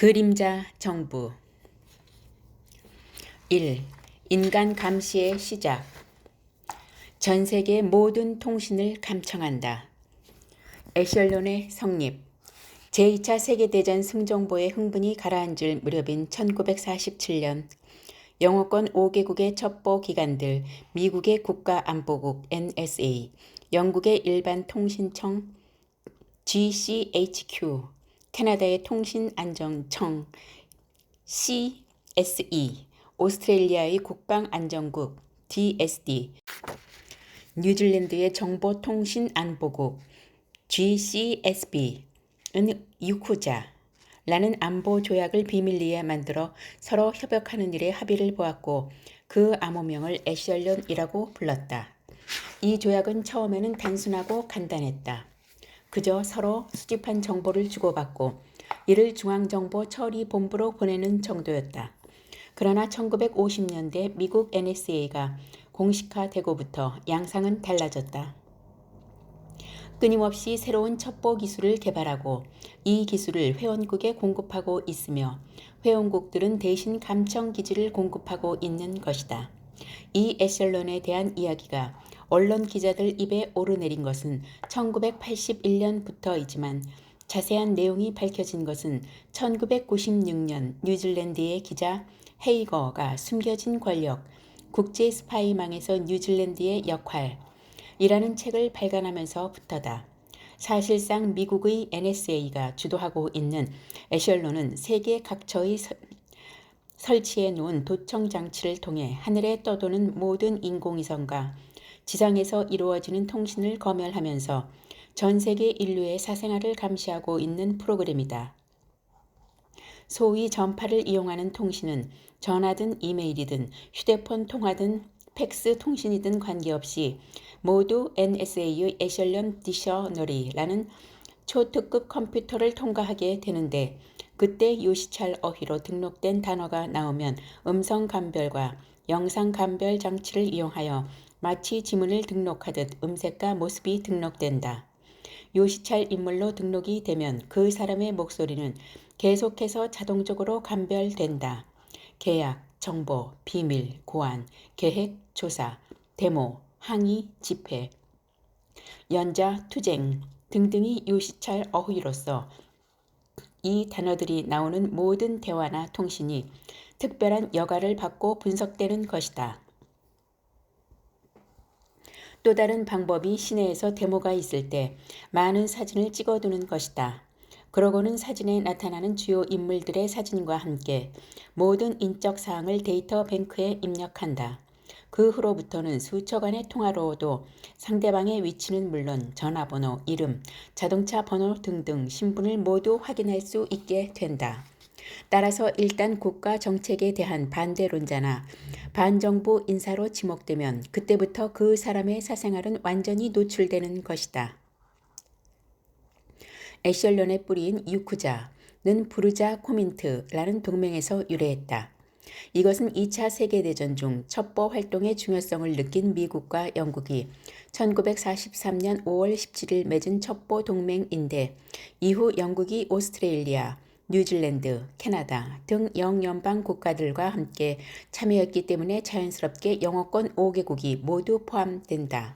그림자 정부 1. 인간 감시의 시작. 전 세계 모든 통신을 감청한다. 에셜론의 성립. 제2차 세계대전 승정보의 흥분이 가라앉을 무렵인 1947년 영어권 5개국의 첩보 기관들, 미국의 국가안보국 NSA, 영국의 일반통신청 GCHQ, 캐나다의 통신안전청 CSE, 오스트레일리아의 국방안전국 DSD, 뉴질랜드의 정보통신안보국 GCSB는 유쿠자라는 안보 조약을 비밀리에 만들어 서로 협력하는 일에 합의를 보았고 그 암호명을 에셜론이라고 불렀다. 이 조약은 처음에는 단순하고 간단했다. 그저 서로 수집한 정보를 주고받고 이를 중앙정보처리본부로 보내는 정도였다. 그러나 1950년대 미국 NSA가 공식화되고부터 양상은 달라졌다. 끊임없이 새로운 첩보 기술을 개발하고 이 기술을 회원국에 공급하고 있으며 회원국들은 대신 감청 기지를 공급하고 있는 것이다. 이 에셜론에 대한 이야기가 언론 기자들 입에 오르내린 것은 1981년부터이지만 자세한 내용이 밝혀진 것은 1996년 뉴질랜드의 기자 헤이거가 숨겨진 권력, 국제 스파이망에서 뉴질랜드의 역할이라는 책을 발간하면서부터다. 사실상 미국의 NSA가 주도하고 있는 에셜론은 세계 각처의 설치해 놓은 도청 장치를 통해 하늘에 떠도는 모든 인공위성과 지상에서 이루어지는 통신을 검열하면서 전 세계 인류의 사생활을 감시하고 있는 프로그램이다. 소위 전파를 이용하는 통신은 전화든 이메일이든 휴대폰 통화든 팩스 통신이든 관계없이 모두 NSA의 에셜론 디셔너리라는 초특급 컴퓨터를 통과하게 되는데 그때 요시찰 어휘로 등록된 단어가 나오면 음성 감별과 영상 감별 장치를 이용하여 마치 지문을 등록하듯 음색과 모습이 등록된다. 요시찰 인물로 등록이 되면 그 사람의 목소리는 계속해서 자동적으로 감별된다. 계약, 정보, 비밀, 고안, 계획, 조사, 데모, 항의, 집회, 연자, 투쟁 등등이 요시찰 어휘로서 이 단어들이 나오는 모든 대화나 통신이 특별한 여과를 받고 분석되는 것이다. 또 다른 방법이 시내에서 데모가 있을 때 많은 사진을 찍어두는 것이다. 그러고는 사진에 나타나는 주요 인물들의 사진과 함께 모든 인적 사항을 데이터 뱅크에 입력한다. 그 후로부터는 수초간의 통화로도 상대방의 위치는 물론 전화번호, 이름, 자동차 번호 등등 신분을 모두 확인할 수 있게 된다. 따라서 일단 국가 정책에 대한 반대론자나 반정부 인사로 지목되면 그때부터 그 사람의 사생활은 완전히 노출되는 것이다. 에셜론의 뿌리인 유쿠자는 부르자 코민트라는 동맹에서 유래했다. 이것은 2차 세계대전 중 첩보 활동의 중요성을 느낀 미국과 영국이 1943년 5월 17일 맺은 첩보 동맹인데 이후 영국이 오스트레일리아, 뉴질랜드, 캐나다 등 영연방 국가들과 함께 참여했기 때문에 자연스럽게 영어권 5개국이 모두 포함된다.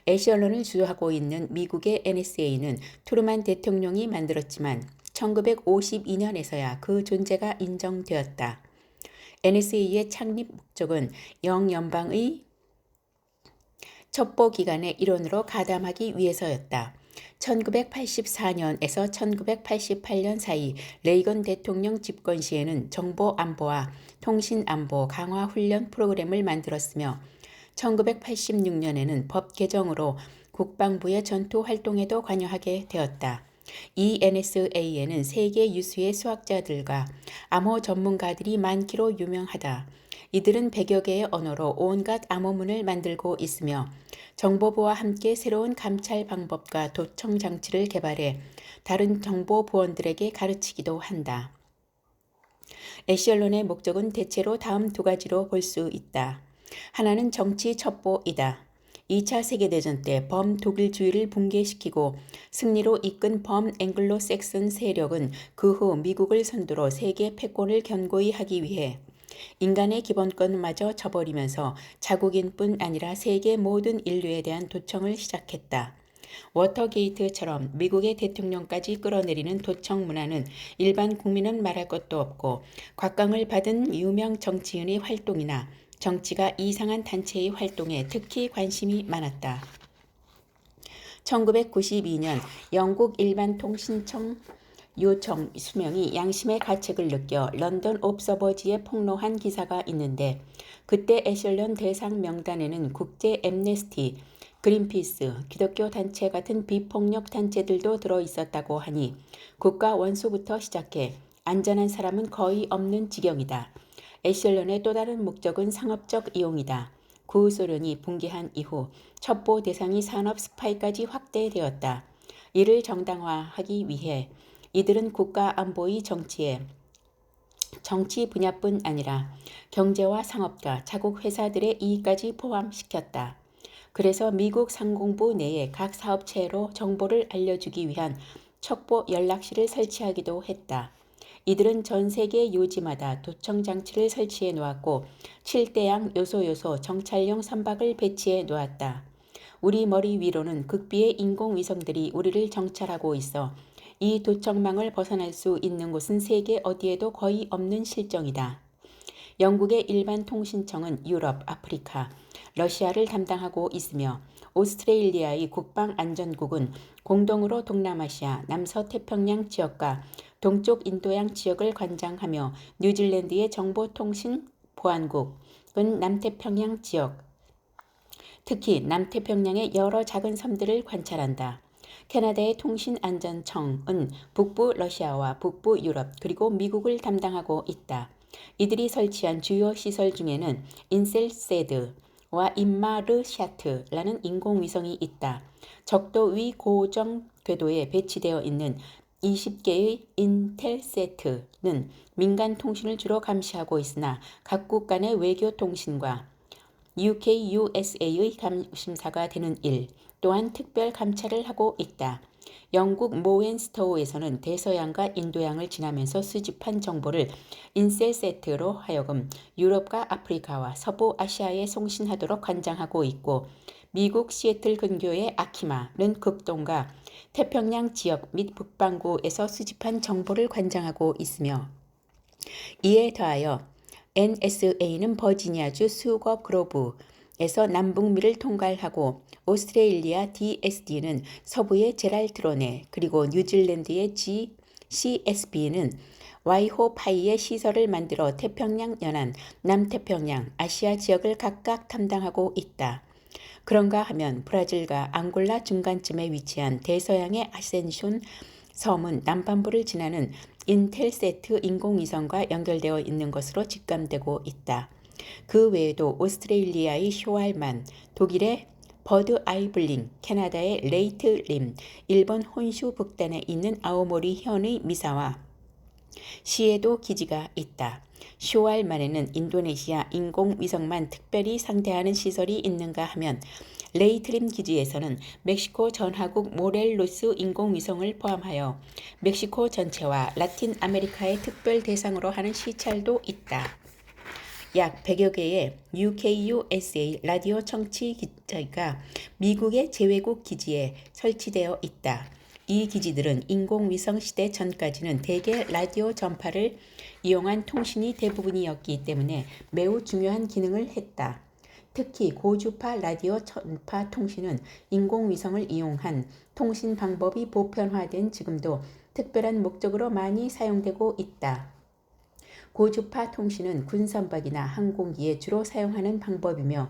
에셜론을 주도하고 있는 미국의 NSA는 트루만 대통령이 만들었지만 1952년에서야 그 존재가 인정되었다. NSA의 창립 목적은 영연방의 첩보기관의 일원으로 가담하기 위해서였다. 1984년에서 1988년 사이 레이건 대통령 집권 시에는 정보안보와 통신안보 강화 훈련 프로그램을 만들었으며 1986년에는 법 개정으로 국방부의 전투 활동에도 관여하게 되었다. 이 NSA에는 세계 유수의 수학자들과 암호 전문가들이 많기로 유명하다. 이들은 100여 개의 언어로 온갖 암호문을 만들고 있으며 정보부와 함께 새로운 감찰 방법과 도청 장치를 개발해 다른 정보부원들에게 가르치기도 한다. 에셜론의 목적은 대체로 다음 두 가지로 볼 수 있다. 하나는 정치 첩보이다. 2차 세계대전 때 범독일주의를 붕괴시키고 승리로 이끈 범앵글로색슨 세력은 그 후 미국을 선두로 세계 패권을 견고히 하기 위해 인간의 기본권마저 저버리면서 자국인뿐 아니라 세계 모든 인류에 대한 도청을 시작했다. 워터게이트처럼 미국의 대통령까지 끌어내리는 도청 문화는 일반 국민은 말할 것도 없고 곽강을 받은 유명 정치인의 활동이나 정치가 이상한 단체의 활동에 특히 관심이 많았다. 1992년 영국 일반통신청 요청 수명이 양심의 가책을 느껴 런던 옵서버지에 폭로한 기사가 있는데 그때 애슐런 대상 명단에는 국제 앰네스티, 그린피스, 기독교 단체 같은 비폭력 단체들도 들어 있었다고 하니 국가 원수부터 시작해 안전한 사람은 거의 없는 지경이다. 애슐런의 또 다른 목적은 상업적 이용이다. 구소련이 붕괴한 이후 첩보 대상이 산업 스파이까지 확대되었다. 이를 정당화하기 위해 이들은 국가 안보의 정치 분야뿐 아니라 경제와 상업가, 자국 회사들의 이익까지 포함시켰다. 그래서 미국 상공부 내에 각 사업체로 정보를 알려주기 위한 첩보 연락실을 설치하기도 했다. 이들은 전 세계 요지마다 도청 장치를 설치해 놓았고 7대양 요소 정찰용 선박을 배치해 놓았다. 우리 머리 위로는 극비의 인공위성들이 우리를 정찰하고 있어 이 도청망을 벗어날 수 있는 곳은 세계 어디에도 거의 없는 실정이다. 영국의 일반통신청은 유럽, 아프리카, 러시아를 담당하고 있으며 오스트레일리아의 국방안전국은 공동으로 동남아시아, 남서태평양 지역과 동쪽 인도양 지역을 관장하며 뉴질랜드의 정보통신보안국은 남태평양 지역, 특히 남태평양의 여러 작은 섬들을 관찰한다. 캐나다의 통신안전청은 북부 러시아와 북부 유럽 그리고 미국을 담당하고 있다. 이들이 설치한 주요 시설 중에는 인셀세드와 인마르샤트라는 인공위성이 있다. 적도 위 고정 궤도에 배치되어 있는 20개의 인텔세트는 민간 통신을 주로 감시하고 있으나 각국 간의 외교 통신과 UK, USA의 감심사가 되는 일 또한 특별 감찰을 하고 있다. 영국 모앤스토우에서는 대서양과 인도양을 지나면서 수집한 정보를 인셀세트로 하여금 유럽과 아프리카와 서부 아시아에 송신하도록 관장하고 있고 미국 시애틀 근교의 아키마는 극동과 태평양 지역 및 북반구에서 수집한 정보를 관장하고 있으며 이에 더하여 NSA는 버지니아주 수거 그로브에서 남북미를 통괄하고 오스트레일리아 DSD는 서부의 제랄트론에 그리고 뉴질랜드의 CSB는 와이호파이에 시설을 만들어 태평양 연안, 남태평양, 아시아 지역을 각각 담당하고 있다. 그런가 하면 브라질과 앙골라 중간쯤에 위치한 대서양의 아센숑 섬은 남반부를 지나는 인텔세트 인공위성과 연결되어 있는 것으로 직감되고 있다. 그 외에도 오스트레일리아의 쇼알만, 독일의 버드 아이블링, 캐나다의 레이트 림, 일본 혼슈 북단에 있는 아오모리 현의 미사와 시에도 기지가 있다. 쇼알만에는 인도네시아 인공위성만 특별히 상대하는 시설이 있는가 하면 레이트림 기지에서는 멕시코 전하국 모렐로스 인공위성을 포함하여 멕시코 전체와 라틴 아메리카의 특별 대상으로 하는 시찰도 있다. 약 100여 개의 UKUSA 라디오 청취 기지가 미국의 제외국 기지에 설치되어 있다. 이 기지들은 인공위성 시대 전까지는 대개 라디오 전파를 이용한 통신이 대부분이었기 때문에 매우 중요한 기능을 했다. 특히 고주파 라디오 전파 통신은 인공위성을 이용한 통신 방법이 보편화된 지금도 특별한 목적으로 많이 사용되고 있다. 고주파 통신은 군선박이나 항공기에 주로 사용하는 방법이며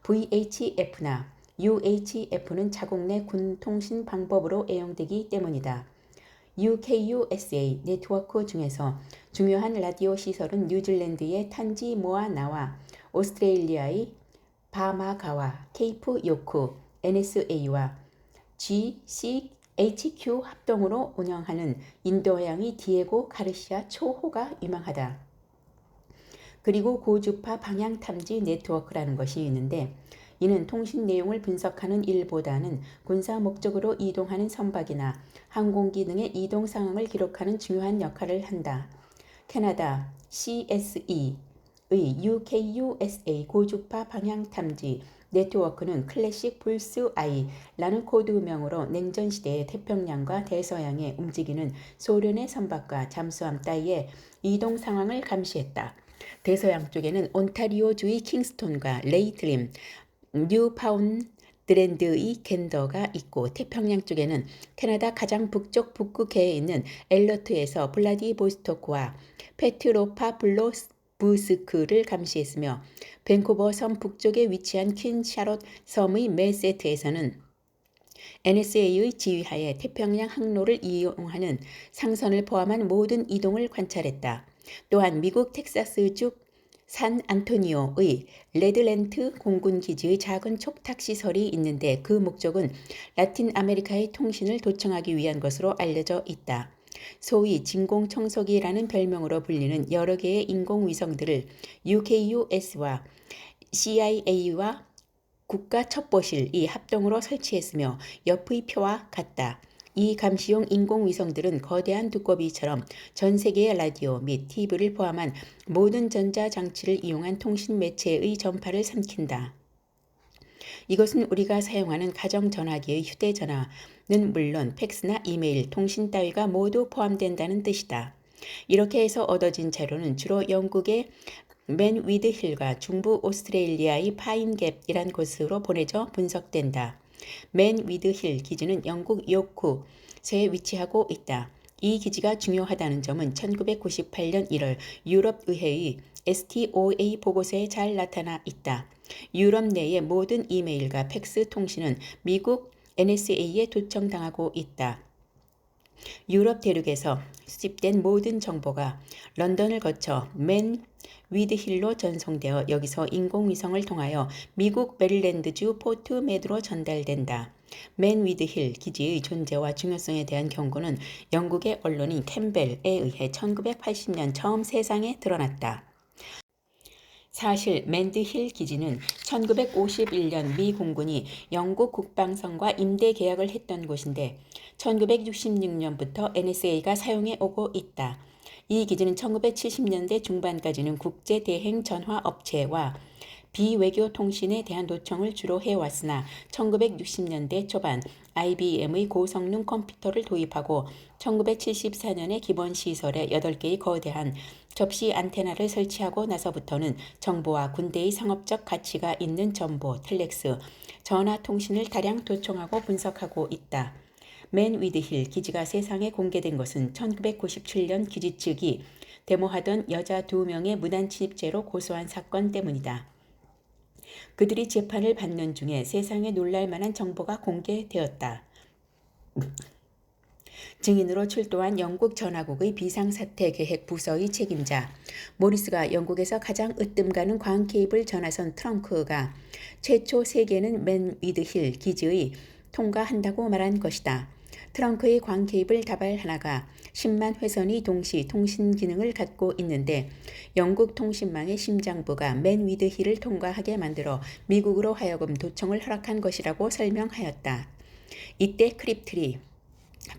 VHF나 UHF는 자국 내 군통신 방법으로 애용되기 때문이다. UKUSA 네트워크 중에서 중요한 라디오 시설은 뉴질랜드의 탄지모아나와 오스트레일리아의 바마가와 케이프 요크 NSA와 GCHQ 합동으로 운영하는 인도양의 디에고 가르시아 초호가 유명하다. 그리고 고주파 방향탐지 네트워크라는 것이 있는데 이는 통신 내용을 분석하는 일보다는 군사 목적으로 이동하는 선박이나 항공기 등의 이동 상황을 기록하는 중요한 역할을 한다. 캐나다 CSE의 UKUSA 고주파 방향 탐지 네트워크는 클래식 불스 I라는 코드명으로 냉전 시대의 태평양과 대서양에 움직이는 소련의 선박과 잠수함 따위의 이동 상황을 감시했다. 대서양 쪽에는 온타리오주의 킹스톤과 레이트림, 뉴파운드랜드의 겐더가 있고 태평양 쪽에는 캐나다 가장 북쪽 북극해에 있는 엘러트에서 블라디보스토크와 페트로파블로브스크를 감시했으며 밴쿠버 섬 북쪽에 위치한 퀸 샤롯 섬의 메세트에서는 NSA의 지휘하에 태평양 항로를 이용하는 상선을 포함한 모든 이동을 관찰했다. 또한 미국 텍사스주 산 안토니오의 레드랜트 공군기지의 작은 촉탁시설이 있는데 그 목적은 라틴 아메리카의 통신을 도청하기 위한 것으로 알려져 있다. 소위 진공청소기라는 별명으로 불리는 여러 개의 인공위성들을 UKUS와 CIA와 국가첩보실이 합동으로 설치했으며 옆의 표와 같다. 이 감시용 인공위성들은 거대한 두꺼비처럼 전 세계의 라디오 및 TV를 포함한 모든 전자장치를 이용한 통신 매체의 전파를 삼킨다. 이것은 우리가 사용하는 가정전화기의 휴대전화는 물론 팩스나 이메일, 통신 따위가 모두 포함된다는 뜻이다. 이렇게 해서 얻어진 자료는 주로 영국의 맨 위드 힐과 중부 오스트레일리아의 파인갭이란 곳으로 보내져 분석된다. 맨 위드 힐 기지는 영국 요크에 위치하고 있다. 이 기지가 중요하다는 점은 1998년 1월 유럽 의회의 STOA 보고서에 잘 나타나 있다. 유럽 내의 모든 이메일과 팩스 통신은 미국 NSA에 도청당하고 있다. 유럽 대륙에서 수집된 모든 정보가 런던을 거쳐 맨 위드힐로 전송되어 여기서 인공위성을 통하여 미국 메릴랜드주 포트메드로 전달된다. 맨 위드힐 기지의 존재와 중요성에 대한 경고는 영국의 언론인 캠벨에 의해 1980년 처음 세상에 드러났다. 사실 맨드힐 기지는 1951년 미 공군이 영국 국방성과 임대 계약을 했던 곳인데 1966년부터 NSA가 사용해 오고 있다. 이 기지는 1970년대 중반까지는 국제 대행 전화 업체와 비외교 통신에 대한 도청을 주로 해왔으나 1960년대 초반 IBM의 고성능 컴퓨터를 도입하고 1974년에 기본 시설에 8개의 거대한 접시 안테나를 설치하고 나서부터는 정보와 군대의 상업적 가치가 있는 정보, 텔렉스, 전화 통신을 다량 도청하고 분석하고 있다. 맨 위드힐 기지가 세상에 공개된 것은 1997년 기지 측이 데모하던 여자 2명의 무단 침입죄로 고소한 사건 때문이다. 그들이 재판을 받는 중에 세상에 놀랄 만한 정보가 공개되었다. 증인으로 출두한 영국 전화국의 비상사태계획 부서의 책임자 모리스가 영국에서 가장 으뜸가는 광 케이블 전화선 트렁크가 최초 세계는 맨 위드힐 기지의 통과한다고 말한 것이다. 트렁크의 광 케이블 다발 하나가 10만 회선이 동시 통신 기능을 갖고 있는데 영국 통신망의 심장부가 맨 위드힐을 통과하게 만들어 미국으로 하여금 도청을 허락한 것이라고 설명하였다. 이때 크립트리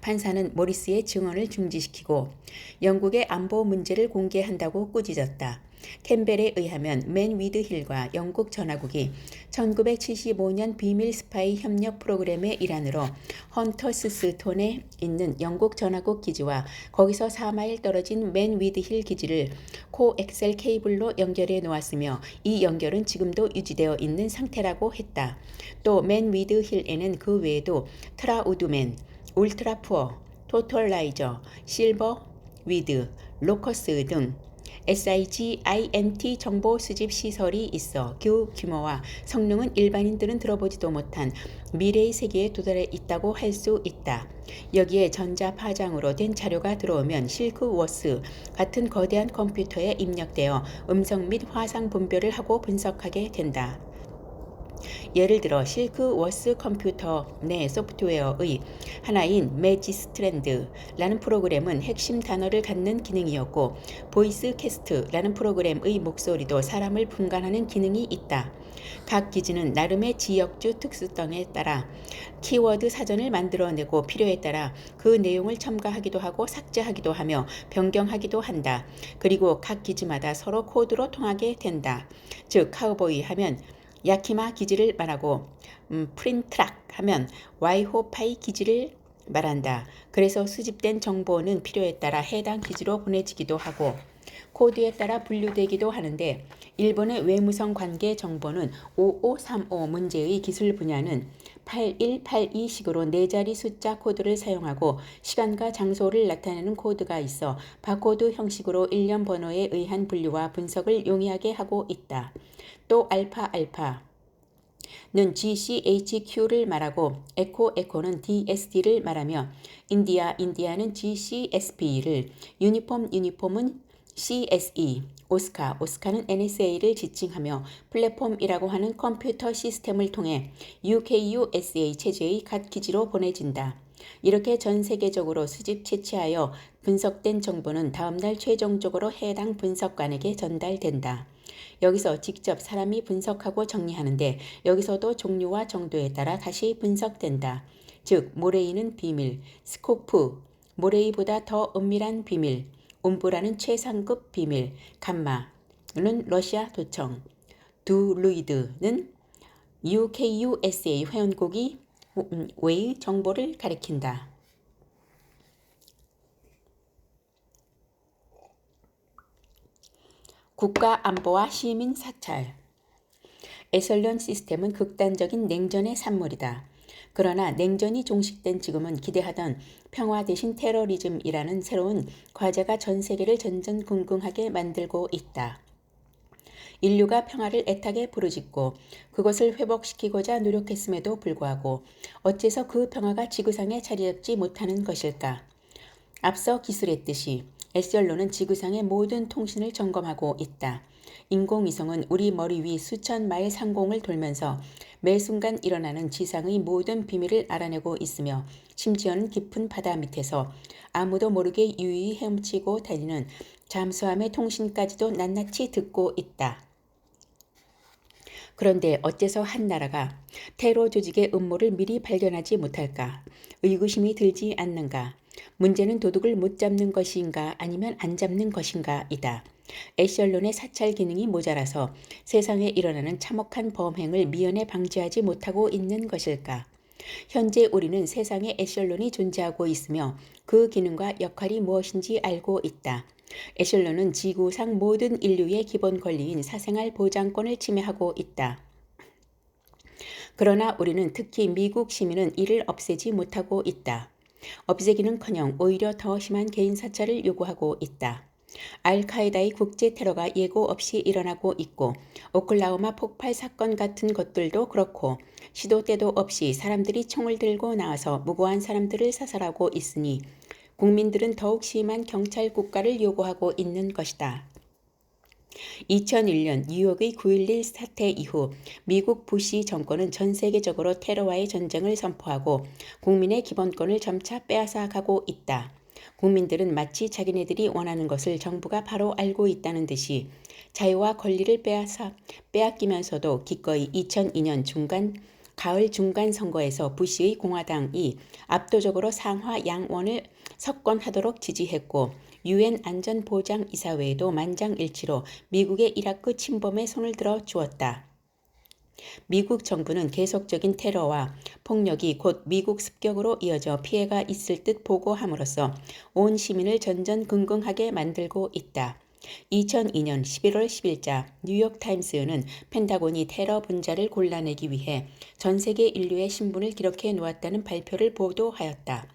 판사는 모리스의 증언을 중지시키고 영국의 안보 문제를 공개한다고 꾸짖었다. 캠벨에 의하면 맨 위드힐과 영국 전화국이 1975년 비밀 스파이 협력 프로그램의 일환으로 헌터스스톤에 있는 영국 전화국 기지와 거기서 4마일 떨어진 맨 위드힐 기지를 코엑셀 케이블로 연결해 놓았으며 이 연결은 지금도 유지되어 있는 상태라고 했다. 또 맨 위드힐에는 그 외에도 트라우드맨, 울트라푸어, 토털라이저, 실버 위드, 로커스 등 SIGINT 정보 수집 시설이 있어 그 규모와 성능은 일반인들은 들어보지도 못한 미래의 세계에 도달해 있다고 할 수 있다. 여기에 전자 파장으로 된 자료가 들어오면 실크워스 같은 거대한 컴퓨터에 입력되어 음성 및 화상 분별을 하고 분석하게 된다. 예를 들어 실크워스 컴퓨터 내 소프트웨어의 하나인 매지스트랜드라는 프로그램은 핵심 단어를 갖는 기능이었고, 보이스 캐스트라는 프로그램의 목소리도 사람을 분간하는 기능이 있다. 각 기지는 나름의 지역주 특수성에 따라 키워드 사전을 만들어내고 필요에 따라 그 내용을 첨가하기도 하고 삭제하기도 하며 변경하기도 한다. 그리고 각 기지마다 서로 코드로 통하게 된다. 즉 카우보이 하면 야키마 기지를 말하고 프린트락 하면 와이호파이 기지를 말한다. 그래서 수집된 정보는 필요에 따라 해당 기지로 보내지기도 하고 코드에 따라 분류되기도 하는데, 일본의 외무성 관계 정보는 5535 문제의 기술 분야는 8182식으로 4자리 숫자 코드를 사용하고 시간과 장소를 나타내는 코드가 있어 바코드 형식으로 일련 번호에 의한 분류와 분석을 용이하게 하고 있다. 또 알파는 GCHQ를 말하고 에코는 DSD를 말하며 인디아는 GCSP를, 유니폼은 CSE, 오스카는 NSA를 지칭하며 플랫폼이라고 하는 컴퓨터 시스템을 통해 UKUSA 체제의 각 기지로 보내진다. 이렇게 전 세계적으로 수집 채취하여 분석된 정보는 다음날 최종적으로 해당 분석관에게 전달된다. 여기서 직접 사람이 분석하고 정리하는데, 여기서도 종류와 정도에 따라 다시 분석된다. 즉 모레이는 비밀, 스코프, 모레이보다 더 은밀한 비밀, 옴브라는 최상급 비밀, 감마는 러시아 도청, 두루이드는 UKUSA 회원국이 외의 정보를 가리킨다. 국가 안보와 시민 사찰. 에설론 시스템은 극단적인 냉전의 산물이다. 그러나 냉전이 종식된 지금은 기대하던 평화 대신 테러리즘이라는 새로운 과제가 전 세계를 전전긍긍하게 만들고 있다. 인류가 평화를 애타게 부르짖고 그것을 회복시키고자 노력했음에도 불구하고 어째서 그 평화가 지구상에 자리 잡지 못하는 것일까? 앞서 기술했듯이 에설론은 지구상의 모든 통신을 점검하고 있다. 인공위성은 우리 머리 위 수천 마일 상공을 돌면서 매 순간 일어나는 지상의 모든 비밀을 알아내고 있으며, 심지어는 깊은 바다 밑에서 아무도 모르게 유유히 헤엄치고 다니는 잠수함의 통신까지도 낱낱이 듣고 있다. 그런데 어째서 한 나라가 테러 조직의 음모를 미리 발견하지 못할까? 의구심이 들지 않는가? 문제는 도둑을 못 잡는 것인가 아니면 안 잡는 것인가이다. 에셜론의 사찰 기능이 모자라서 세상에 일어나는 참혹한 범행을 미연에 방지하지 못하고 있는 것일까? 현재 우리는 세상에 에셜론이 존재하고 있으며 그 기능과 역할이 무엇인지 알고 있다. 에셜론은 지구상 모든 인류의 기본 권리인 사생활 보장권을 침해하고 있다. 그러나 우리는 특히 미국 시민은 이를 없애지 못하고 있다. 없애기는커녕 오히려 더 심한 개인 사찰을 요구하고 있다. 알카에다의 국제 테러가 예고 없이 일어나고 있고, 오클라호마 폭발 사건 같은 것들도 그렇고, 시도 때도 없이 사람들이 총을 들고 나와서 무고한 사람들을 사살하고 있으니 국민들은 더욱 심한 경찰 국가를 요구하고 있는 것이다. 2001년 뉴욕의 9.11 사태 이후 미국 부시 정권은 전 세계적으로 테러와의 전쟁을 선포하고 국민의 기본권을 점차 빼앗아 가고 있다. 국민들은 마치 자기네들이 원하는 것을 정부가 바로 알고 있다는 듯이 자유와 권리를 빼앗기면서도 기꺼이 2002년 가을 중간 선거에서 부시의 공화당이 압도적으로 상하 양원을 석권하도록 지지했고, 유엔 안전보장이사회에도 만장일치로 미국의 이라크 침범에 손을 들어 주었다. 미국 정부는 계속적인 테러와 폭력이 곧 미국 습격으로 이어져 피해가 있을 듯 보고함으로써 온 시민을 전전긍긍하게 만들고 있다. 2002년 11월 10일자 뉴욕타임스는 펜타곤이 테러 분자를 골라내기 위해 전 세계 인류의 신분을 기록해 놓았다는 발표를 보도하였다.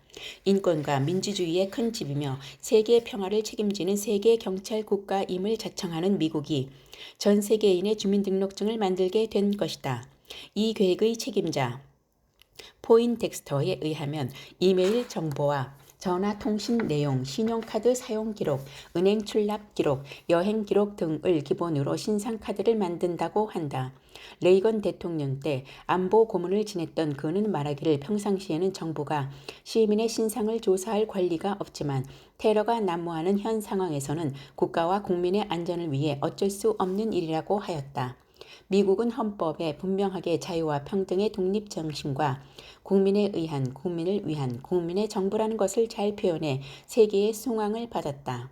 인권과 민주주의의 큰 집이며 세계 평화를 책임지는 세계 경찰 국가임을 자청하는 미국이 전 세계인의 주민등록증을 만들게 된 것이다. 이 계획의 책임자 포인텍스터에 의하면 이메일 정보와 전화 통신 내용, 신용카드 사용 기록, 은행 출납 기록, 여행 기록 등을 기본으로 신상카드를 만든다고 한다. 레이건 대통령 때 안보 고문을 지냈던 그는 말하기를 평상시에는 정부가 시민의 신상을 조사할 권리가 없지만 테러가 난무하는 현 상황에서는 국가와 국민의 안전을 위해 어쩔 수 없는 일이라고 하였다. 미국은 헌법에 분명하게 자유와 평등의 독립정신과 국민에 의한, 국민을 위한, 국민의 정부라는 것을 잘 표현해 세계의 숭앙을 받았다.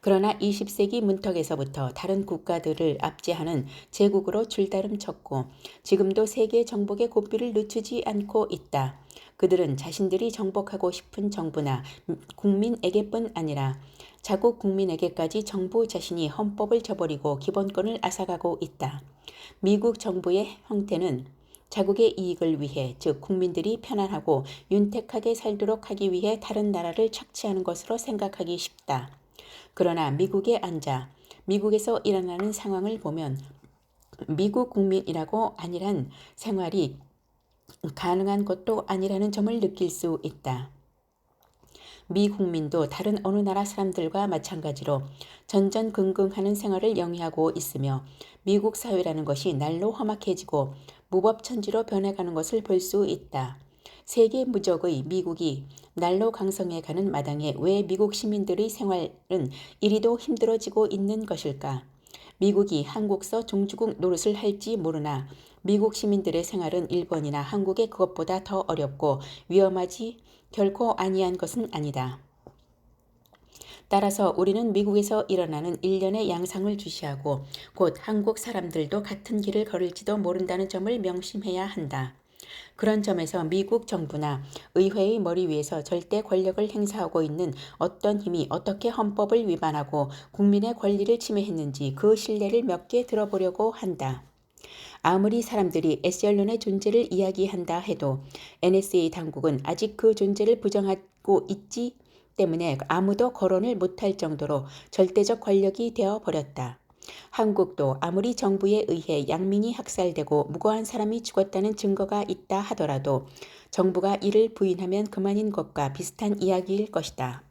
그러나 20세기 문턱에서부터 다른 국가들을 압제하는 제국으로 줄다름쳤고 지금도 세계 정복의 고삐를 늦추지 않고 있다. 그들은 자신들이 정복하고 싶은 정부나 국민에게뿐 아니라 자국 국민에게까지 정부 자신이 헌법을 저버리고 기본권을 앗아가고 있다. 미국 정부의 형태는 자국의 이익을 위해, 즉 국민들이 편안하고 윤택하게 살도록 하기 위해 다른 나라를 착취하는 것으로 생각하기 쉽다. 그러나 미국에 앉아 미국에서 일어나는 상황을 보면 미국 국민이라고 아니란 생활이 가능한 것도 아니라는 점을 느낄 수 있다. 미 국민도 다른 어느 나라 사람들과 마찬가지로 전전긍긍하는 생활을 영위하고 있으며 미국 사회라는 것이 날로 험악해지고 무법천지로 변해가는 것을 볼 수 있다. 세계 무적의 미국이 날로 강성해가는 마당에 왜 미국 시민들의 생활은 이리도 힘들어지고 있는 것일까? 미국이 한국서 종주국 노릇을 할지 모르나 미국 시민들의 생활은 일본이나 한국의 그것보다 더 어렵고 위험하지 결코 아니한 것은 아니다. 따라서 우리는 미국에서 일어나는 일련의 양상을 주시하고 곧 한국 사람들도 같은 길을 걸을지도 모른다는 점을 명심해야 한다. 그런 점에서 미국 정부나 의회의 머리 위에서 절대 권력을 행사하고 있는 어떤 힘이 어떻게 헌법을 위반하고 국민의 권리를 침해했는지 그 실례를 몇 개 들어보려고 한다. 아무리 사람들이 에셀론의 존재를 이야기한다 해도 NSA 당국은 아직 그 존재를 부정하고 있기 때문에 아무도 거론을 못할 정도로 절대적 권력이 되어버렸다. 한국도 아무리 정부에 의해 양민이 학살되고 무고한 사람이 죽었다는 증거가 있다 하더라도 정부가 이를 부인하면 그만인 것과 비슷한 이야기일 것이다.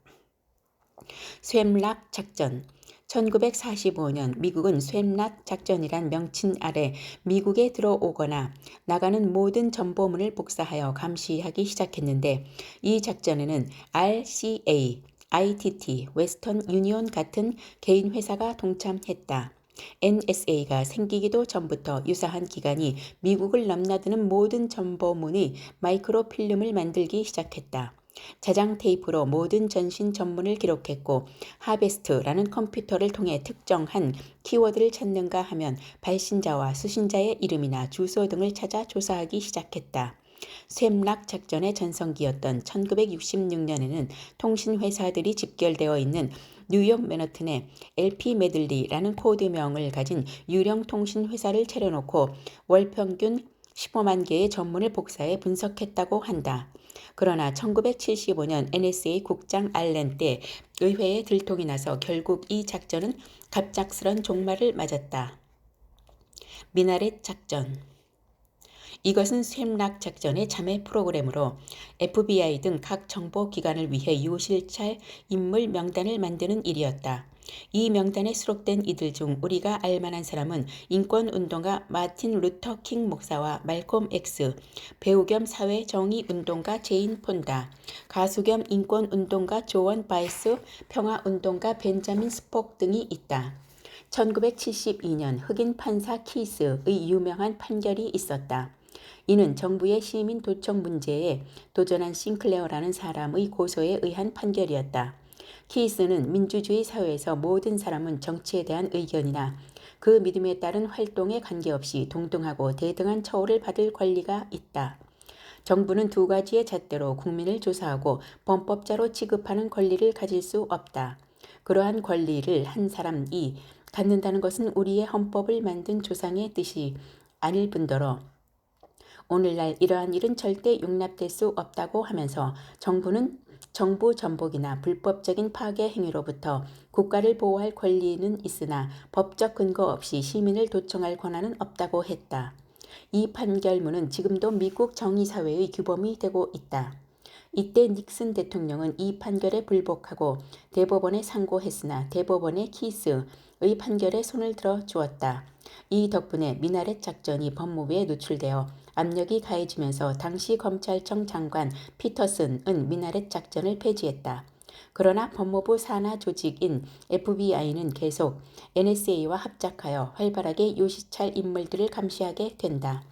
쇤락 작전 1945년 미국은 쇤락 작전이란 명칭 아래 미국에 들어오거나 나가는 모든 정보문을 복사하여 감시하기 시작했는데 이 작전에는 RCA, ITT, 웨스턴 유니온 같은 개인 회사가 동참했다. NSA가 생기기도 전부터 유사한 기관이 미국을 넘나드는 모든 정보문의 마이크로필름을 만들기 시작했다. 자장 테이프로 모든 전신 전문을 기록했고 하베스트라는 컴퓨터를 통해 특정한 키워드를 찾는가 하면 발신자와 수신자의 이름이나 주소 등을 찾아 조사하기 시작했다. 쇤락 작전의 전성기였던 1966년에는 통신회사들이 집결되어 있는 뉴욕 맨하튼에 LP 메들리라는 코드명을 가진 유령 통신회사를 차려놓고 월 평균 15만 개의 전문을 복사해 분석했다고 한다. 그러나 1975년 NSA 국장 알렌 때 의회에 들통이 나서 결국 이 작전은 갑작스런 종말을 맞았다. 미나렛 작전 이것은 쇤락 작전의 자매 프로그램으로 FBI 등 각 정보기관을 위해 유실찰 인물 명단을 만드는 일이었다. 이 명단에 수록된 이들 중 우리가 알만한 사람은 인권운동가 마틴 루터 킹 목사와 말콤 X, 배우 겸 사회정의운동가 제인 폰다, 가수 겸 인권운동가 조원 바이스, 평화운동가 벤자민 스폭 등이 있다. 1972년 흑인 판사 키스의 유명한 판결이 있었다. 이는 정부의 시민 도청 문제에 도전한 싱클레어라는 사람의 고소에 의한 판결이었다. 키스는 민주주의 사회에서 모든 사람은 정치에 대한 의견이나 그 믿음에 따른 활동에 관계없이 동등하고 대등한 처우를 받을 권리가 있다. 정부는 두 가지의 잣대로 국민을 조사하고 범법자로 취급하는 권리를 가질 수 없다. 그러한 권리를 한 사람이 갖는다는 것은 우리의 헌법을 만든 조상의 뜻이 아닐 뿐더러 오늘날 이러한 일은 절대 용납될 수 없다고 하면서 정부는 정부 전복이나 불법적인 파괴 행위로부터 국가를 보호할 권리는 있으나 법적 근거 없이 시민을 도청할 권한은 없다고 했다. 이 판결문은 지금도 미국 정의사회의 규범이 되고 있다. 이때 닉슨 대통령은 이 판결에 불복하고 대법원에 상고했으나 대법원의 키스의 판결에 손을 들어 주었다. 이 덕분에 미나렛 작전이 법무부에 노출되어 압력이 가해지면서 당시 검찰청 장관 피터슨은 미나렛 작전을 폐지했다. 그러나 법무부 산하 조직인 FBI는 계속 NSA와 합작하여 활발하게 요시찰 인물들을 감시하게 된다.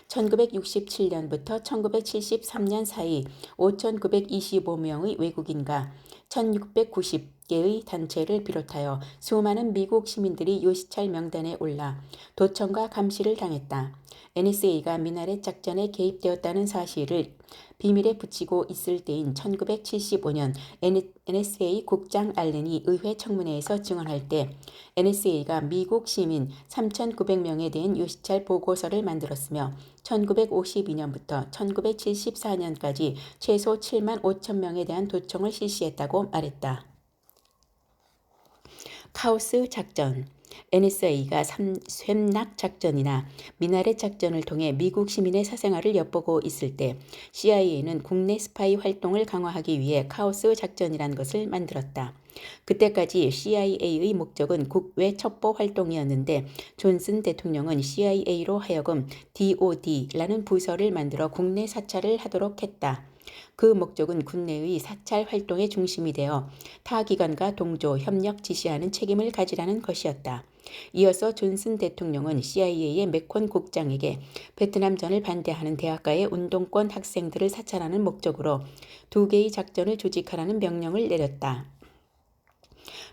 1967년부터 1973년 사이 5,925명의 외국인과 1,690개의 단체를 비롯하여 수많은 미국 시민들이 요시찰 명단에 올라 도청과 감시를 당했다. NSA가 미나렛 작전에 개입되었다는 사실을 비밀에 붙이고 있을 때인 1975년 NSA 국장 알렌이 의회 청문회에서 증언할 때 NSA가 미국 시민 3,900명에 대한 요시찰 보고서를 만들었으며 1952년부터 1974년까지 최소 7만 5천 명에 대한 도청을 실시했다고 말했다. 카오스 작전 NSA가 쇳낙 작전이나 미나렛 작전을 통해 미국 시민의 사생활을 엿보고 있을 때 CIA는 국내 스파이 활동을 강화하기 위해 카오스 작전이란 것을 만들었다. 그때까지 CIA의 목적은 국외 첩보 활동이었는데 존슨 대통령은 CIA로 하여금 DOD라는 부서를 만들어 국내 사찰을 하도록 했다. 그 목적은 국내의 사찰 활동의 중심이 되어 타 기관과 동조, 협력 지시하는 책임을 가지라는 것이었다. 이어서 존슨 대통령은 CIA의 맥콘 국장에게 베트남전을 반대하는 대학가의 운동권 학생들을 사찰하는 목적으로 2개의 작전을 조직하라는 명령을 내렸다.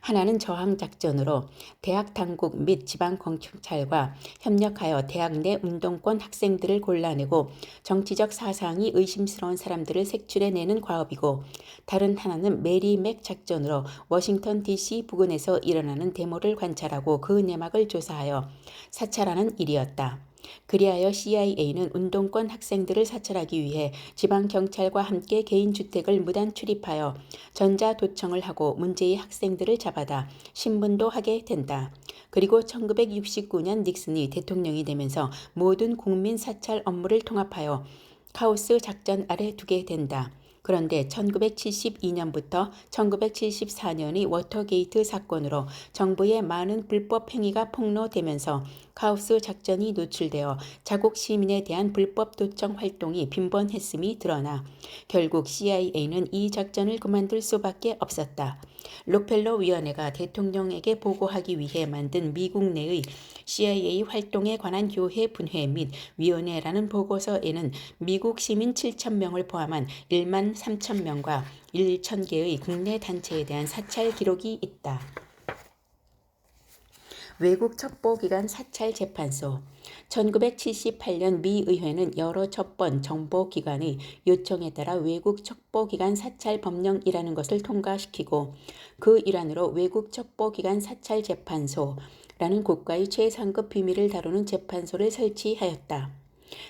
하나는 저항작전으로 대학 당국 및 지방경찰과 협력하여 대학 내 운동권 학생들을 골라내고 정치적 사상이 의심스러운 사람들을 색출해내는 과업이고, 다른 하나는 메리 맥 작전으로 워싱턴 DC 부근에서 일어나는 데모를 관찰하고 그 내막을 조사하여 사찰하는 일이었다. 그리하여 CIA는 운동권 학생들을 사찰하기 위해 지방경찰과 함께 개인주택을 무단 출입하여 전자도청을 하고 문제의 학생들을 잡아다 신문도 하게 된다. 그리고 1969년 닉슨이 대통령이 되면서 모든 국민 사찰 업무를 통합하여 카오스 작전 아래 두게 된다. 그런데 1972년부터 1974년의 워터게이트 사건으로 정부의 많은 불법 행위가 폭로되면서 카오스 작전이 노출되어 자국 시민에 대한 불법 도청 활동이 빈번했음이 드러나 결국 CIA는 이 작전을 그만둘 수밖에 없었다. 록펠러 위원회가 대통령에게 보고하기 위해 만든 미국 내의 CIA 활동에 관한 교회 분회 및 위원회라는 보고서에는 미국 시민 7,000명을 포함한 1만 3,000명과 1,000개의 국내 단체에 대한 사찰 기록이 있다. 외국 첩보기관 사찰 재판소 1978년 미 의회는 여러 첩본 정보기관의 요청에 따라 외국 첩보기관 사찰 법령이라는 것을 통과시키고 그 일환으로 외국 첩보기관 사찰 재판소라는 국가의 최상급 비밀을 다루는 재판소를 설치하였다.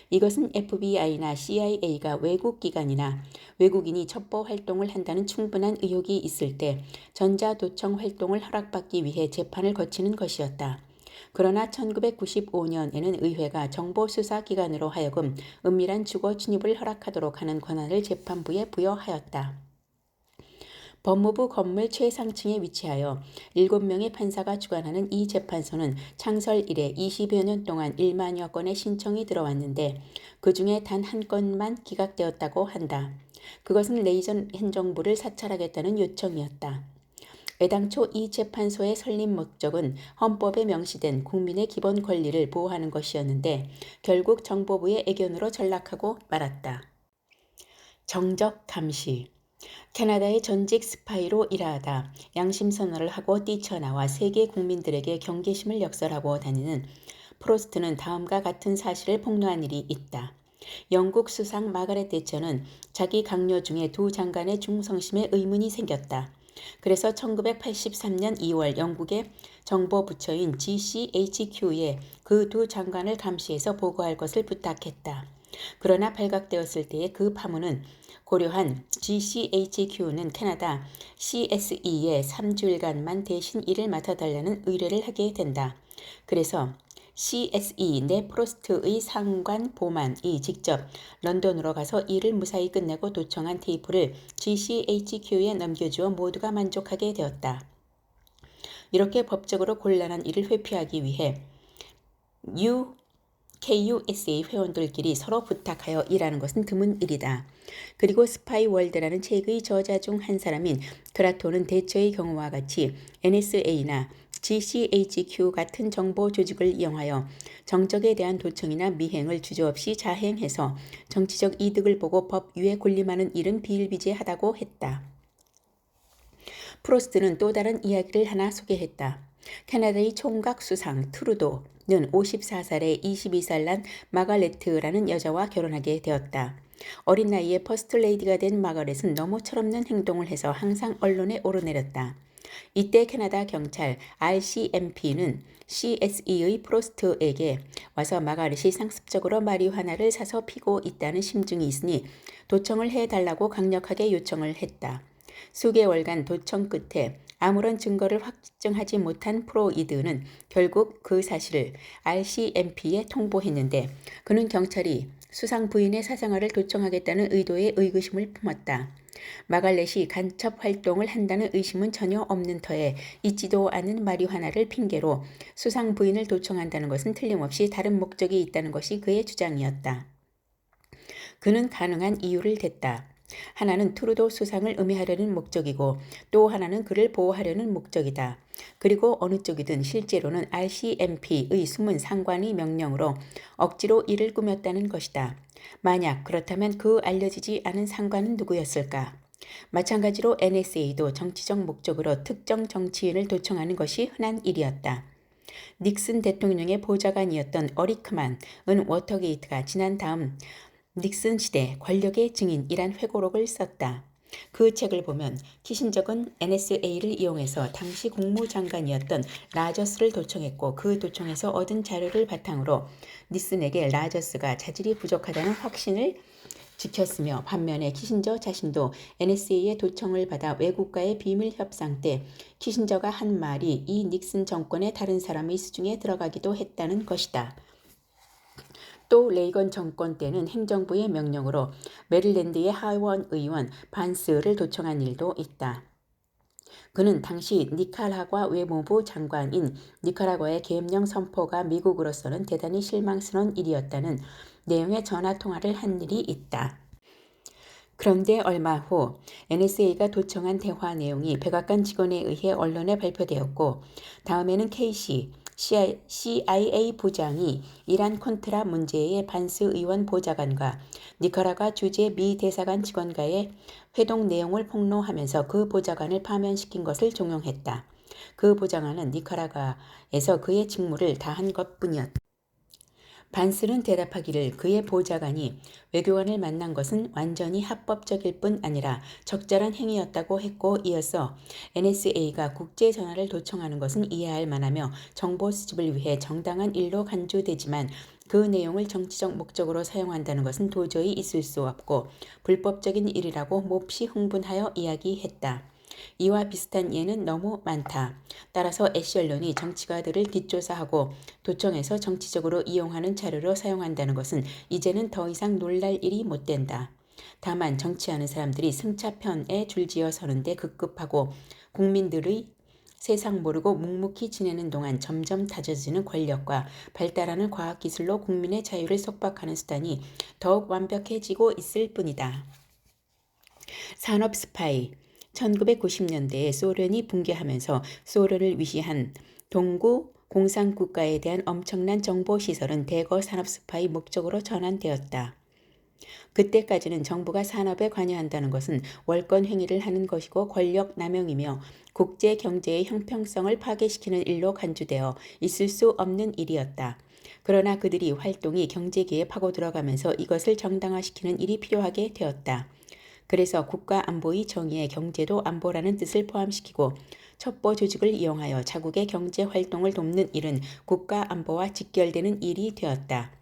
이것은 FBI나 CIA가 외국 기관이나 외국인이 첩보 활동을 한다는 충분한 의혹이 있을 때 전자도청 활동을 허락받기 위해 재판을 거치는 것이었다. 그러나 1995년에는 의회가 정보수사기관으로 하여금 은밀한 주거 침입을 허락하도록 하는 권한을 재판부에 부여하였다. 법무부 건물 최상층에 위치하여 7명의 판사가 주관하는 이 재판소는 창설 이래 20여 년 동안 1만여 건의 신청이 들어왔는데 그 중에 단 한 건만 기각되었다고 한다. 그것은 레이전 행정부를 사찰하겠다는 요청이었다. 애당초 이 재판소의 설립 목적은 헌법에 명시된 국민의 기본 권리를 보호하는 것이었는데 결국 정보부의 애견으로 전락하고 말았다. 정적 감시 캐나다의 전직 스파이로 일하다 양심선언을 하고 뛰쳐나와 세계 국민들에게 경계심을 역설하고 다니는 프로스트는 다음과 같은 사실을 폭로한 일이 있다. 영국 수상 마가렛 대처는 자기 강요 중에 2 장관의 충성심에 의문이 생겼다. 그래서 1983년 2월 영국의 정보부처인 GCHQ에 그 2 장관을 감시해서 보고할 것을 부탁했다. 그러나 발각되었을 때의 그 파문은 고려한 GCHQ는 캐나다 CSE에 3주일간만 대신 일을 맡아달라는 의뢰를 하게 된다. 그래서 CSE 네프로스트의 상관 보만이 직접 런던으로 가서 일을 무사히 끝내고 도청한 테이프를 GCHQ에 넘겨주어 모두가 만족하게 되었다. 이렇게 법적으로 곤란한 일을 회피하기 위해 KUSA 회원들끼리 서로 부탁하여 일하는 것은 드문 일이다. 그리고 스파이월드라는 책의 저자 중 한 사람인 크라톤은 대처의 경우와 같이 NSA나 GCHQ 같은 정보 조직을 이용하여 정적에 대한 도청이나 미행을 주저없이 자행해서 정치적 이득을 보고 법 위에 군림하는 일은 비일비재하다고 했다. 프로스트는 또 다른 이야기를 하나 소개했다. 캐나다의 총각 수상 트루도는 54살에 22살 난 마가레트라는 여자와 결혼하게 되었다. 어린 나이에 퍼스트 레이디가 된 마가렛은 너무 철없는 행동을 해서 항상 언론에 오르내렸다. 이때 캐나다 경찰 RCMP는 CSE의 프로스트에게 와서 마가렛이 상습적으로 마리화나를 사서 피고 있다는 심증이 있으니 도청을 해달라고 강력하게 요청을 했다. 수개월간 도청 끝에 아무런 증거를 확증하지 못한 프로이드는 결국 그 사실을 RCMP에 통보했는데 그는 경찰이 수상 부인의 사생활을 도청하겠다는 의도에 의구심을 품었다. 마갈렛이 간첩 활동을 한다는 의심은 전혀 없는 터에 있지도 않은 마리화나를 핑계로 수상 부인을 도청한다는 것은 틀림없이 다른 목적이 있다는 것이 그의 주장이었다. 그는 가능한 이유를 댔다. 하나는 트루도 수상을 음해하려는 목적이고 또 하나는 그를 보호하려는 목적이다. 그리고 어느 쪽이든 실제로는 RCMP의 숨은 상관의 명령으로 억지로 이를 꾸몄다는 것이다. 만약 그렇다면 그 알려지지 않은 상관은 누구였을까? 마찬가지로 NSA도 정치적 목적으로 특정 정치인을 도청하는 것이 흔한 일이었다. 닉슨 대통령의 보좌관이었던 어리크만은 워터게이트가 지난 다음 닉슨 시대 권력의 증인이란 회고록을 썼다. 그 책을 보면 키신저는 NSA를 이용해서 당시 국무장관이었던 라저스를 도청했고 그 도청에서 얻은 자료를 바탕으로 닉슨에게 라저스가 자질이 부족하다는 확신을 지켰으며 반면에 키신저 자신도 NSA의 도청을 받아 외국과의 비밀 협상 때 키신저가 한 말이 이 닉슨 정권의 다른 사람의 수중에 들어가기도 했다는 것이다. 또 레이건 정권 때는 행정부의 명령으로 메릴랜드의 하원 의원 반스를 도청한 일도 있다. 그는 당시 니카라과 외무부 장관인 니카라과의 계엄령 선포가 미국으로서는 대단히 실망스러운 일이었다는 내용의 전화통화를 한 일이 있다. 그런데 얼마 후 NSA가 도청한 대화 내용이 백악관 직원에 의해 언론에 발표되었고 다음에는 CIA 부장이 이란 콘트라 문제의 반스 의원 보좌관과 니카라과 주재 미 대사관 직원과의 회동 내용을 폭로하면서 그 보좌관을 파면시킨 것을 종용했다. 그 보좌관은 니카라과에서 그의 직무를 다한 것뿐이었다. 반스는 대답하기를 그의 보좌관이 외교관을 만난 것은 완전히 합법적일 뿐 아니라 적절한 행위였다고 했고 이어서 NSA가 국제 전화를 도청하는 것은 이해할 만하며 정보 수집을 위해 정당한 일로 간주되지만 그 내용을 정치적 목적으로 사용한다는 것은 도저히 있을 수 없고 불법적인 일이라고 몹시 흥분하여 이야기했다. 이와 비슷한 예는 너무 많다. 따라서 애쉬언론이 정치가들을 뒷조사하고 도청해서 정치적으로 이용하는 자료로 사용한다는 것은 이제는 더 이상 놀랄 일이 못 된다. 다만 정치하는 사람들이 승차편에 줄지어 서는데 급급하고 국민들의 세상 모르고 묵묵히 지내는 동안 점점 다져지는 권력과 발달하는 과학기술로 국민의 자유를 속박하는 수단이 더욱 완벽해지고 있을 뿐이다. 산업 스파이 1990년대에 소련이 붕괴하면서 소련을 위시한 동구 공산국가에 대한 엄청난 정보시설은 대거 산업 스파이 목적으로 전환되었다. 그때까지는 정부가 산업에 관여한다는 것은 월권 행위를 하는 것이고 권력 남용이며 국제 경제의 형평성을 파괴시키는 일로 간주되어 있을 수 없는 일이었다. 그러나 그들이 활동이 경제계에 파고 들어가면서 이것을 정당화시키는 일이 필요하게 되었다. 그래서 국가안보의 정의에 경제도 안보라는 뜻을 포함시키고 첩보 조직을 이용하여 자국의 경제 활동을 돕는 일은 국가안보와 직결되는 일이 되었다.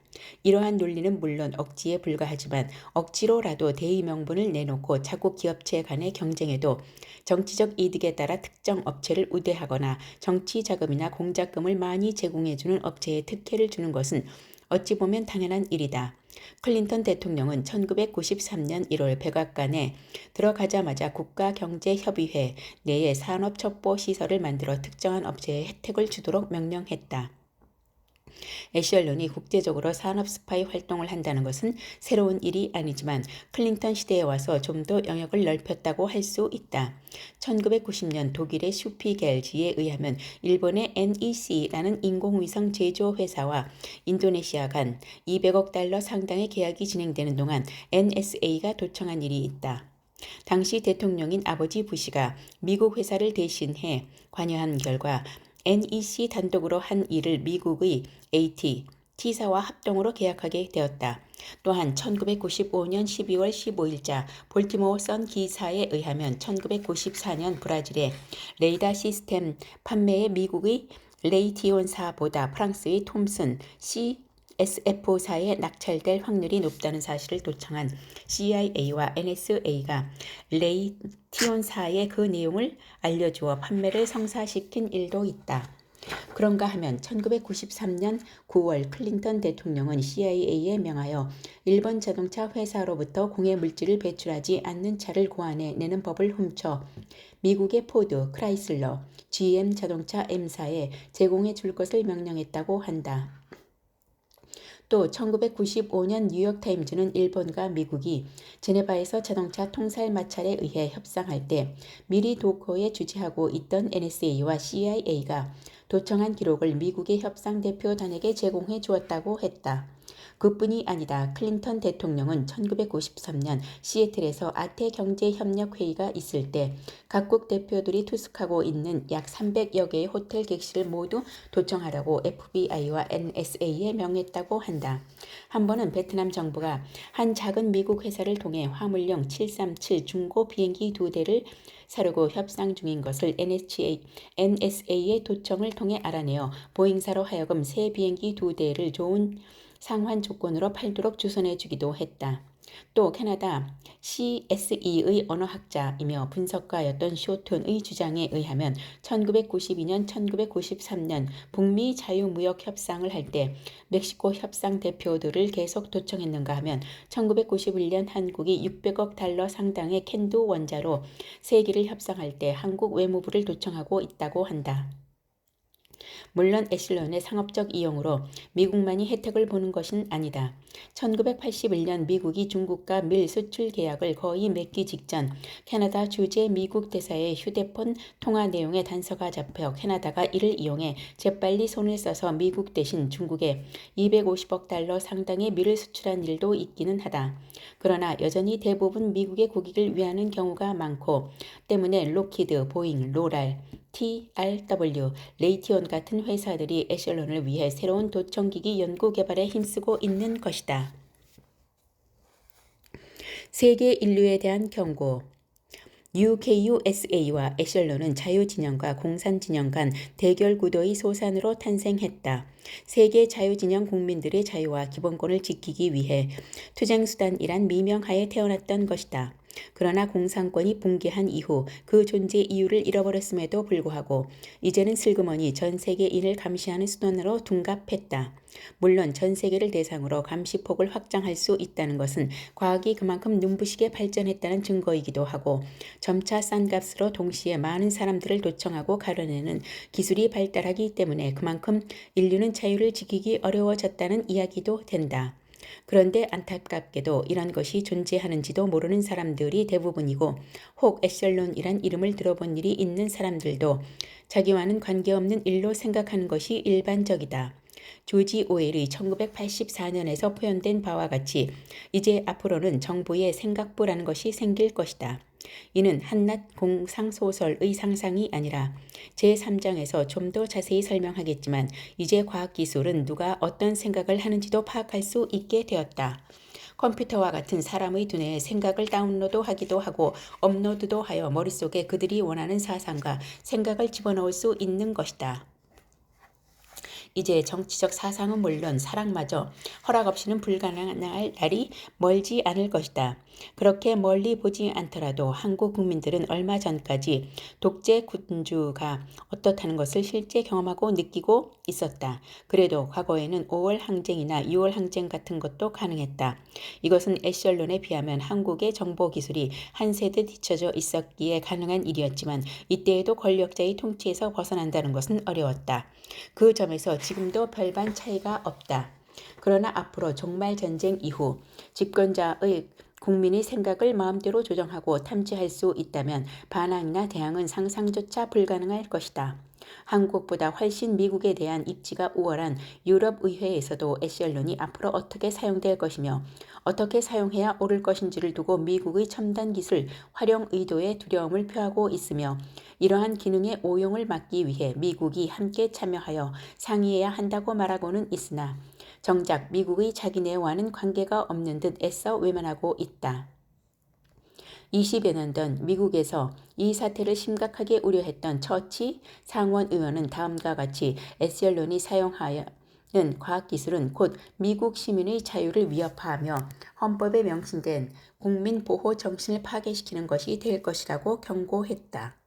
이러한 논리는 물론 억지에 불과하지만 억지로라도 대의 명분을 내놓고 자국 기업체 간의 경쟁에도 정치적 이득에 따라 특정 업체를 우대하거나 정치 자금이나 공작금을 많이 제공해주는 업체에 특혜를 주는 것은 어찌 보면 당연한 일이다. 클린턴 대통령은 1993년 1월 백악관에 들어가자마자 국가경제협의회 내에 산업첩보시설을 만들어 특정한 업체에 혜택을 주도록 명령했다. 애쉬 언론이 국제적으로 산업 스파이 활동을 한다는 것은 새로운 일이 아니지만 클린턴 시대에 와서 좀 더 영역을 넓혔다고 할 수 있다. 1990년 독일의 슈피겔지에 의하면 일본의 NEC라는 인공위성 제조 회사와 인도네시아 간 200억 달러 상당의 계약이 진행되는 동안 NSA가 도청한 일이 있다. 당시 대통령인 아버지 부시가 미국 회사를 대신해 관여한 결과 NEC 단독으로 한 일을 미국의 AT, T사와 합동으로 계약하게 되었다. 또한 1995년 12월 15일자 볼티모어 선 기사에 의하면 1994년 브라질의 레이더 시스템 판매에 미국의 레이티온사보다 프랑스의 톰슨 CSF사에 낙찰될 확률이 높다는 사실을 도청한 CIA와 NSA가 레이티온사에 그 내용을 알려주어 판매를 성사시킨 일도 있다. 그런가 하면 1993년 9월 클린턴 대통령은 CIA에 명하여 일본 자동차 회사로부터 공해 물질을 배출하지 않는 차를 고안해 내는 법을 훔쳐 미국의 포드, 크라이슬러, GM 자동차 M사에 제공해 줄 것을 명령했다고 한다. 또 1995년 뉴욕타임즈는 일본과 미국이 제네바에서 자동차 통살 마찰에 의해 협상할 때 미리 도커에 주재하고 있던 NSA와 CIA가 도청한 기록을 미국의 협상 대표단에게 제공해 주었다고 했다. 그뿐이 아니다. 클린턴 대통령은 1993년 시애틀에서 아태 경제협력회의가 있을 때 각국 대표들이 투숙하고 있는 약 300여 개의 호텔 객실을 모두 도청하라고 FBI와 NSA에 명했다고 한다. 한 번은 베트남 정부가 한 작은 미국 회사를 통해 화물용 737 중고 비행기 2대를 사려고 협상 중인 것을 NSA의 도청을 통해 알아내어 보잉사로 하여금 새 비행기 2대를 좋은 상환 조건으로 팔도록 주선해 주기도 했다. 또 캐나다 CSE의 언어학자이며 분석가였던 쇼톤의 주장에 의하면 1992년 1993년 북미 자유무역 협상을 할 때 멕시코 협상 대표들을 계속 도청했는가 하면 1991년 한국이 600억 달러 상당의 캔두 원자로 세기를 협상할 때 한국 외무부를 도청하고 있다고 한다. 물론 애슐런의 상업적 이용으로 미국만이 혜택을 보는 것은 아니다. 1981년 미국이 중국과 밀 수출 계약을 거의 맺기 직전 캐나다 주재 미국 대사의 휴대폰 통화 내용의 단서가 잡혀 캐나다가 이를 이용해 재빨리 손을 써서 미국 대신 중국에 250억 달러 상당의 밀을 수출한 일도 있기는 하다. 그러나 여전히 대부분 미국의 고객을 위하는 경우가 많고 때문에 록히드, 보잉, 로랄, TRW, 레이티온 같은 회사들이 애슐런을 위해 새로운 도청기기 연구 개발에 힘쓰고 있는 것이다. 세계 인류에 대한 경고. UKUSA와 애슐런은 자유진영과 공산진영 간 대결 구도의 소산으로 탄생했다. 세계 자유진영 국민들의 자유와 기본권을 지키기 위해 투쟁수단이란 미명하에 태어났던 것이다. 그러나 공산권이 붕괴한 이후 그 존재 이유를 잃어버렸음에도 불구하고 이제는 슬그머니 전 세계인을 감시하는 수단으로 둔갑했다. 물론 전 세계를 대상으로 감시폭을 확장할 수 있다는 것은 과학이 그만큼 눈부시게 발전했다는 증거이기도 하고 점차 싼 값으로 동시에 많은 사람들을 도청하고 가려내는 기술이 발달하기 때문에 그만큼 인류는 자유를 지키기 어려워졌다는 이야기도 된다. 그런데 안타깝게도 이런 것이 존재하는지도 모르는 사람들이 대부분이고 혹 애슐런이란 이름을 들어본 일이 있는 사람들도 자기와는 관계없는 일로 생각하는 것이 일반적이다. 조지 오웰이 1984년에서 표현된 바와 같이 이제 앞으로는 정부의 생각부라는 것이 생길 것이다. 이는 한낱 공상소설의 상상이 아니라 제3장에서 좀 더 자세히 설명하겠지만 이제 과학기술은 누가 어떤 생각을 하는지도 파악할 수 있게 되었다. 컴퓨터와 같은 사람의 두뇌에 생각을 다운로드하기도 하고 업로드도 하여 머릿속에 그들이 원하는 사상과 생각을 집어넣을 수 있는 것이다. 이제 정치적 사상은 물론 사랑마저 허락 없이는 불가능할 날이 멀지 않을 것이다. 그렇게 멀리 보지 않더라도 한국 국민들은 얼마 전까지 독재 군주가 어떻다는 것을 실제 경험하고 느끼고 있었다. 그래도 과거에는 5월 항쟁이나 6월 항쟁 같은 것도 가능했다. 이것은 에시언론에 비하면 한국의 정보 기술이 한 세대 뒤처져 있었기에 가능한 일이었지만 이때에도 권력자의 통치에서 벗어난다는 것은 어려웠다. 그 점에서 지금도 별반 차이가 없다. 그러나 앞으로 종말전쟁 이후 집권자의 국민의 생각을 마음대로 조정하고 탐지할 수 있다면 반항이나 대항은 상상조차 불가능할 것이다. 한국보다 훨씬 미국에 대한 입지가 우월한 유럽의회에서도 에시언론이 앞으로 어떻게 사용될 것이며 어떻게 사용해야 옳을 것인지를 두고 미국의 첨단 기술 활용 의도에 두려움을 표하고 있으며 이러한 기능의 오용을 막기 위해 미국이 함께 참여하여 상의해야 한다고 말하고는 있으나 정작 미국의 자기네와는 관계가 없는 듯 애써 외면하고 있다. 20여 년 전 미국에서 이 사태를 심각하게 우려했던 처치 상원 의원은 다음과 같이 에시언론이 사용하는 과학기술은 곧 미국 시민의 자유를 위협하며 헌법에 명시된 국민 보호 정신을 파괴시키는 것이 될 것이라고 경고했다.